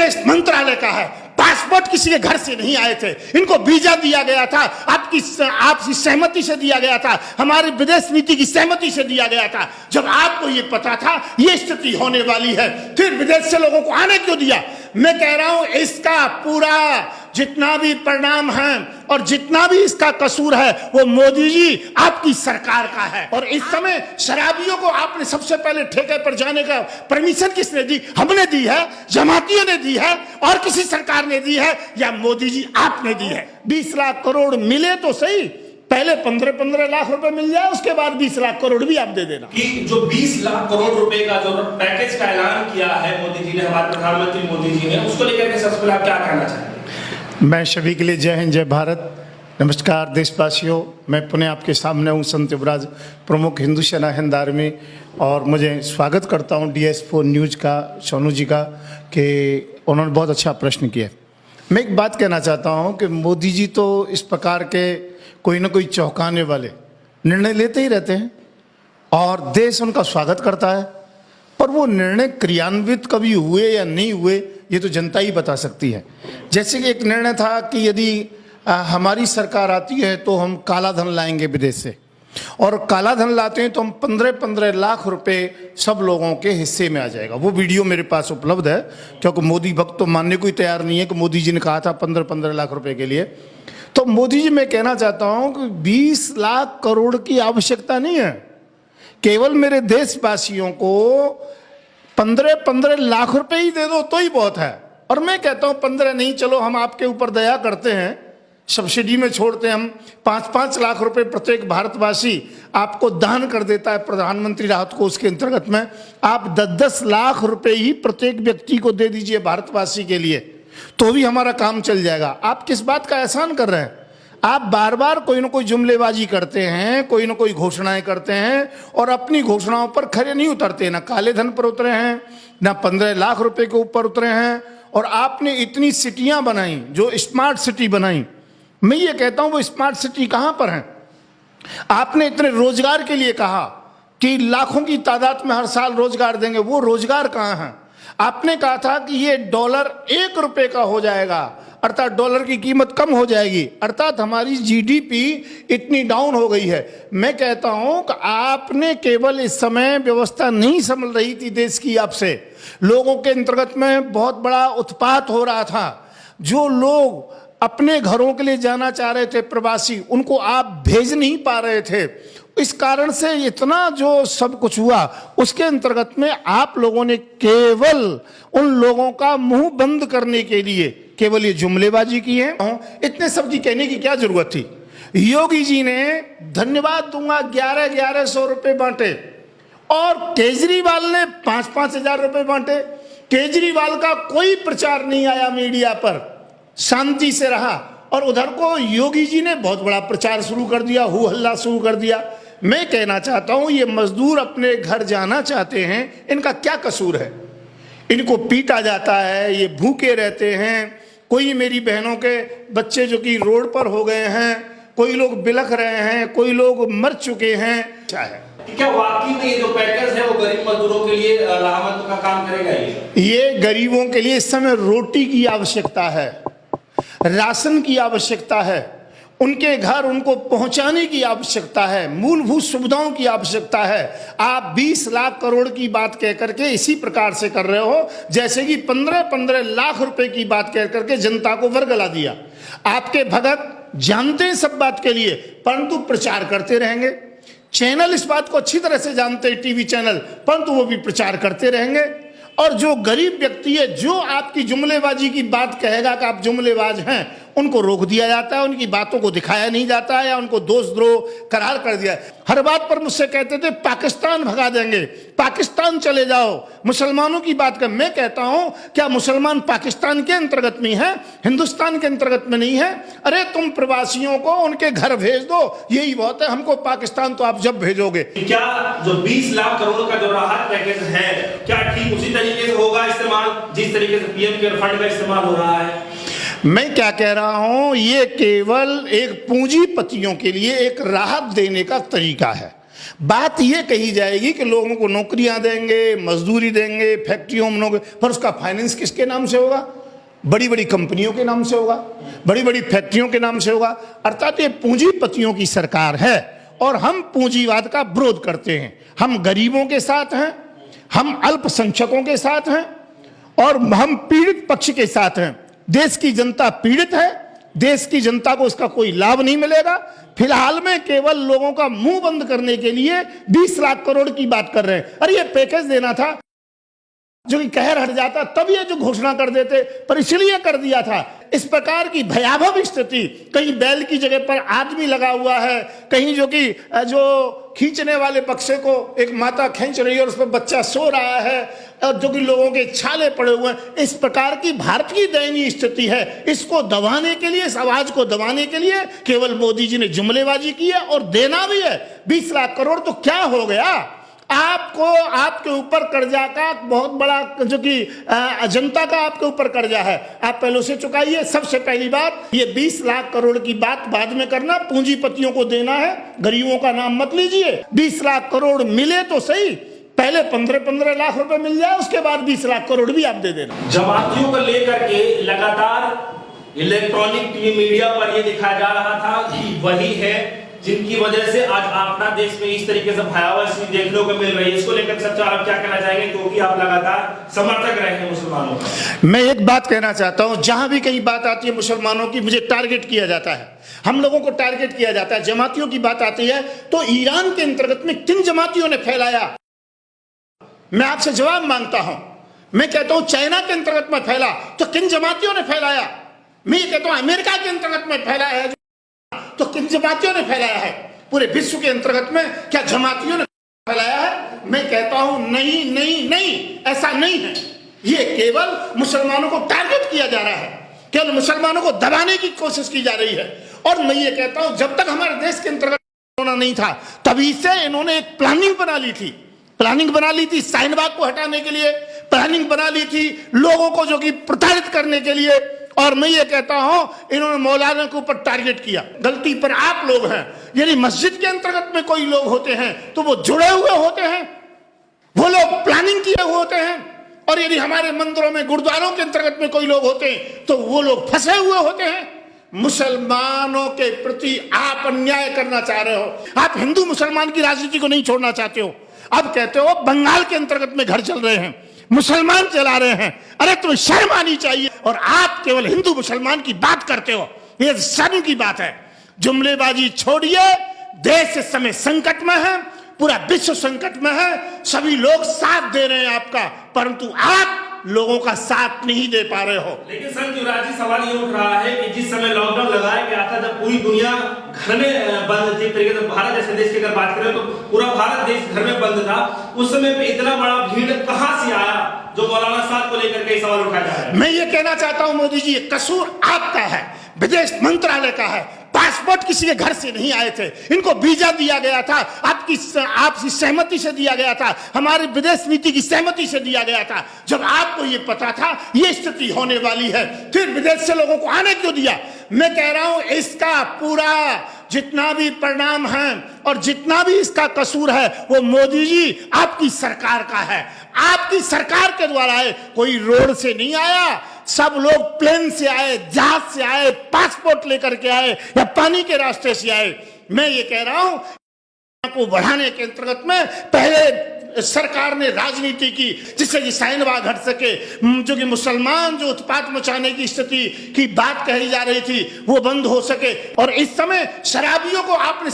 विदेश मंत्रालय का है। पासपोर्ट किसी के घर से नहीं आए थे, इनको वीजा दिया गया था, आपकी सहमति से दिया गया था, हमारी विदेश नीति की सहमति से दिया गया था। जब आपको ये पता था ये स्थिति होने वाली है, फिर विदेश से लोगों को आने क्यों दिया? मैं कह रहा हूं इसका पूरा जितना भी परिणाम है और जितना भी इसका कसूर है वो मोदी जी आपकी सरकार का है। और इस समय शराबियों को आपने सबसे पहले ठेके पर जाने का परमिशन किसने दी? हमने दी है, जमातियों ने दी है, और किसी सरकार ने दी है, या मोदी जी आपने दी है? 20 लाख करोड़ मिले तो सही, पहले 15-15 लाख रुपए मिल जाए, उसके बाद 20 लाख करोड़ भी आप दे देना। कि जो 20 लाख करोड़ रुपए का जो पैकेज का ऐलान किया है मोदी जी ने, हमारे प्रधानमंत्री मोदी जी ने, उसको लेकर के सबसे पहले आप क्या कहना चाहेंगे? मैं सभी के लिए जय हिंद, जय भारत, नमस्कार देशवासियों। मैं पुनः आपके सामने हूँ, संत युवराज, प्रमुख हिंदू सेना हिंद आर्मी, और मुझे स्वागत करता हूँ DS4 न्यूज़ का, सोनू जी का, कि उन्होंने बहुत अच्छा प्रश्न किया। मैं एक बात कहना चाहता हूँ कि मोदी जी तो इस प्रकार के कोई ना कोई चौंकाने वाले निर्णय लेते ही रहते हैं और देश उनका स्वागत करता है, पर वो निर्णय क्रियान्वित कभी हुए या नहीं हुए ये तो जनता ही बता सकती है। जैसे कि एक निर्णय था कि यदि हमारी सरकार आती है तो हम काला धन लाएंगे विदेश से, और काला धन लाते हैं तो हम 15-15 लाख रुपए सब लोगों के हिस्से में आ जाएगा। वो वीडियो मेरे पास उपलब्ध है, क्योंकि मोदी भक्त तो मानने को ही तैयार नहीं है कि मोदी जी ने कहा था 15-15 लाख रुपए के लिए। तो मोदी जी, मैं कहना चाहता हूं कि 20 लाख करोड़ की आवश्यकता नहीं है, केवल मेरे देशवासियों को 15-15 लाख रुपए ही दे दो तो ही बहुत है। और मैं कहता हूं 15 नहीं, चलो हम आपके ऊपर दया करते हैं, सब्सिडी में छोड़ते हैं, हम 5-5 लाख रुपए प्रत्येक भारतवासी आपको दान कर देता है प्रधानमंत्री राहत कोष के अंतर्गत में। आप 10-10 लाख रुपए ही प्रत्येक व्यक्ति को दे दीजिए भारतवासी के लिए, तो भी हमारा काम चल जाएगा। आप किस बात का एहसान कर रहे हैं? आप बार बार कोई ना कोई जुमलेबाजी करते हैं, कोई ना कोई घोषणाएं करते हैं, और अपनी घोषणाओं पर खरे नहीं उतरते। ना काले धन पर उतरे हैं, ना 15 लाख रुपए के ऊपर उतरे हैं। और आपने इतनी सिटियां बनाई, जो स्मार्ट सिटी बनाई, मैं ये कहता हूं वो स्मार्ट सिटी कहां पर है? आपने इतने रोजगार के लिए कहा कि लाखों की तादाद में हर साल रोजगार देंगे, वो रोजगार कहां है? आपने कहा था कि ये डॉलर 1 रुपए का हो जाएगा, अर्थात डॉलर की कीमत कम हो जाएगी, अर्थात हमारी GDP इतनी डाउन हो गई है। मैं कहता हूं कि आपने केवल इस समय व्यवस्था नहीं संभल रही थी देश की, आपसे लोगों के अंतर्गत में बहुत बड़ा उत्पात हो रहा था। जो लोग अपने घरों के लिए जाना चाह रहे थे प्रवासी, उनको आप भेज नहीं पा रहे थे। इस कारण से इतना जो सब कुछ हुआ, उसके अंतर्गत में आप लोगों ने केवल उन लोगों का मुंह बंद करने के लिए केवल ये जुमलेबाजी की है। इतने सब की कहने की क्या जरूरत थी? योगी जी ने, धन्यवाद दूंगा, 1100 रुपए बांटे, और केजरीवाल ने 5-5 हजार रुपए बांटे। केजरीवाल का कोई प्रचार नहीं आया मीडिया पर, शांति से रहा, और उधर को योगी जी ने बहुत बड़ा प्रचार शुरू कर दिया, हु हल्ला शुरू कर दिया। मैं कहना चाहता हूं ये मजदूर अपने घर जाना चाहते हैं, इनका क्या कसूर है? इनको पीटा जाता है, ये भूखे रहते हैं। कोई मेरी बहनों के बच्चे जो कि रोड पर हो गए हैं, कोई लोग बिलख रहे हैं, कोई लोग मर चुके हैं। क्या है, क्या वाकई में ये जो पैकेज है वो गरीब मजदूरों के लिए राहत का काम करेगा? ये गरीबों के लिए इस समय रोटी की आवश्यकता है, राशन की आवश्यकता है, उनके घर उनको पहुंचाने की आवश्यकता है, मूलभूत सुविधाओं की आवश्यकता है। आप 20 लाख करोड़ की बात कह करके इसी प्रकार से कर रहे हो जैसे कि 15-15 लाख रुपए की बात कह करके जनता को वर्गला दिया। आपके भगत जानते हैं सब बात के लिए, परंतु प्रचार करते रहेंगे। चैनल इस बात को अच्छी तरह से जानते हैं, टीवी चैनल, परंतु वो भी प्रचार करते रहेंगे। और जो गरीब व्यक्ति है, जो आपकी जुमलेबाजी की बात कहेगा कि आप जुमलेबाज हैं, उनको रोक दिया जाता है, उनकी बातों को दिखाया नहीं जाता है, या उनको दोषद्रोह करार कर दिया। हर बात पर मुझसे कहते थे पाकिस्तान भगा देंगे, पाकिस्तान चले जाओ, मुसलमानों की बात कर। मैं कहता हूं क्या मुसलमान पाकिस्तान के अंतर्गत में है, हिंदुस्तान के अंतर्गत में नहीं है? अरे तुम प्रवासियों को उनके घर भेज दो, यही बहुत है। हमको पाकिस्तान तो आप जब भेजोगे। क्या जो 20 लाख करोड़ का जो राहत पैकेज है, क्या ठीक उसी तरीके से होगा इस्तेमाल जिस तरीके से PM केयर फंड का इस्तेमाल हो रहा है? मैं क्या कह रहा हूं, ये केवल एक पूंजीपतियों के लिए एक राहत देने का तरीका है। बात ये कही जाएगी कि लोगों को नौकरियां देंगे, मजदूरी देंगे, फैक्ट्रियों में नौकरी, पर उसका फाइनेंस किसके नाम से होगा? बड़ी बड़ी कंपनियों के नाम से होगा, बड़ी बड़ी फैक्ट्रियों के नाम से होगा। अर्थात ये पूंजीपतियों की सरकार है और हम पूंजीवाद का विरोध करते हैं। हम गरीबों के साथ हैं, हम अल्पसंख्यकों के साथ हैं और हम पीड़ित पक्ष के साथ हैं। देश की जनता पीड़ित है, देश की जनता को उसका कोई लाभ नहीं मिलेगा। फिलहाल में केवल लोगों का मुंह बंद करने के लिए 20 लाख करोड़ की बात कर रहे हैं। अरे ये पैकेज देना था जो कि कहर हट जाता तब ये जो घोषणा कर देते, पर इसलिए कर दिया था। इस प्रकार की भयावह स्थिति, कहीं बैल की जगह पर आदमी लगा हुआ है, कहीं जो खींचने वाले बक्से को एक माता खींच रही है और उस पर बच्चा सो रहा है, और जो कि लोगों के छाले पड़े हुए हैं। इस प्रकार की भारत की दयनीय स्थिति है। इसको दबाने के लिए, इस आवाज को दबाने के लिए केवल मोदी जी ने जुमलेबाजी की है और देना भी है 20 लाख करोड़। तो क्या हो गया? आपको, आपके ऊपर कर्जा का बहुत बड़ा, जो कि जनता का आपके ऊपर कर्जा है, आप पहले से चुकाइए। सबसे पहली बात, ये 20 लाख करोड़ की बात बाद में करना, पूंजीपतियों को देना है, गरीबों का नाम मत लीजिए। 20 लाख करोड़ मिले तो सही, पहले 15-15 लाख रुपए मिल जाए, उसके बाद 20 लाख करोड़ भी आप दे देना। जमातियों को लेकर के लगातार इलेक्ट्रॉनिक टीवी मीडिया पर यह दिखाया जा रहा था कि वही है जिनकी वजह से आज अपना देश में इस तरीके से भयावह स्थिति देखने को मिल रही है। इसको लेकर सबसे आप क्या कहना चाहेंगे, क्योंकि आप लगातार समर्थक रहे हैं मुसलमानों का? मैं एक बात कहना चाहता हूं, जहां भी कहीं बात आती है मुसलमानों की, मुझे टारगेट किया जाता है, हम लोगों को टारगेट किया जाता है। जमातियों की बात आती है तो ईरान के अंतर्गत में किन जमातियों ने फैलाया? मैं आपसे जवाब मांगता हूं। मैं कहता हूं चाइना के अंतर्गत में फैला तो किन जमातियों ने फैलाया? मैं ये कहता हूं अमेरिका के अंतर्गत में फैला है तो किन जमातियों ने फैलाया है? पूरे विश्व के अंतर्गत में क्या जमातियों ने फैलाया है? मैं कहता हूं नहीं नहीं नहीं, ऐसा नहीं है। ये केवल मुसलमानों को टारगेट किया जा रहा है, केवल मुसलमानों को दबाने की कोशिश की जा रही है। और मैं ये कहता हूं जब तक हमारे देश के अंतर्गत होना नहीं था, तभी से इन्होंने एक प्लानिंग बना ली थी शाहीनबाग को हटाने के लिए, प्लानिंग बना ली थी लोगों को जो कि प्रताड़ित करने के लिए। और मैं ये कहता हूं इन्होंने मौलाना के ऊपर टारगेट किया। गलती पर आप लोग हैं। यदि मस्जिद के अंतर्गत में कोई लोग होते हैं तो वो जुड़े हुए होते हैं, वो लोग प्लानिंग किए हुए होते हैं। और यदि हमारे मंदिरों में, गुरुद्वारों के अंतर्गत में कोई लोग होते हैं तो वो लोग फंसे हुए होते हैं। मुसलमानों के प्रति आप अन्याय करना चाह रहे हो। आप हिंदू मुसलमान की राजनीति को नहीं छोड़ना चाहते हो। अब कहते हो बंगाल के अंतर्गत में घर चल रहे हैं, मुसलमान चला रहे हैं। अरे तुम्हें शर्म आनी चाहिए। और आप केवल हिंदू मुसलमान की बात करते हो, ये शर्म की बात है। जुमलेबाजी छोड़िए। देश इस समय संकट में है, पूरा विश्व संकट में है, सभी लोग साथ दे रहे हैं आपका, परंतु आप लोगों का साथ नहीं दे पा रहे हो। लेकिन सर युवराज जी, सवाल ये उठ रहा है कि जिस समय लॉकडाउन लगाया गया था, जब पूरी दुनिया घर में बंद थी, तरीके से भारत जैसे देश की अगर बात करें तो पूरा भारत देश घर में बंद था, उस समय पे इतना बड़ा भीड़ कहां से आया जो मौलाना साहब को लेकर के सवाल उठाया जा रहा है? मैं ये कहना चाहता हूं मोदी जी, ये कसूर आपका है, विदेश मंत्रालय का है। पासपोर्ट किसी के घर से नहीं आए थे, इनको वीजा दिया गया था, आपकी सहमति से दिया गया था, हमारी विदेश नीति की सहमति से दिया गया था। जब आपको ये पता था ये स्थिति होने वाली है, फिर विदेश से लोगों को आने क्यों दिया? मैं कह रहा हूं इसका पूरा जितना भी परिणाम है और जितना भी इसका कसूर है वो मोदी जी आपकी सरकार का है। आपकी सरकार के द्वारा है, कोई रोड से नहीं आया, सब लोग प्लेन से आए, जहाज से आए, पासपोर्ट लेकर के आए या पानी के रास्ते से आए। मैं ये कह रहा हूं को बढ़ाने के अंतर्गत में पहले सरकार ने राजनीति की जिससे कि शाहीनबाग हट सके, जो कि मुसलमान जो उत्पात मचाने की स्थिति की बात कही जा रही थी वो बंद हो सके। और इस समय शराबियों को आपने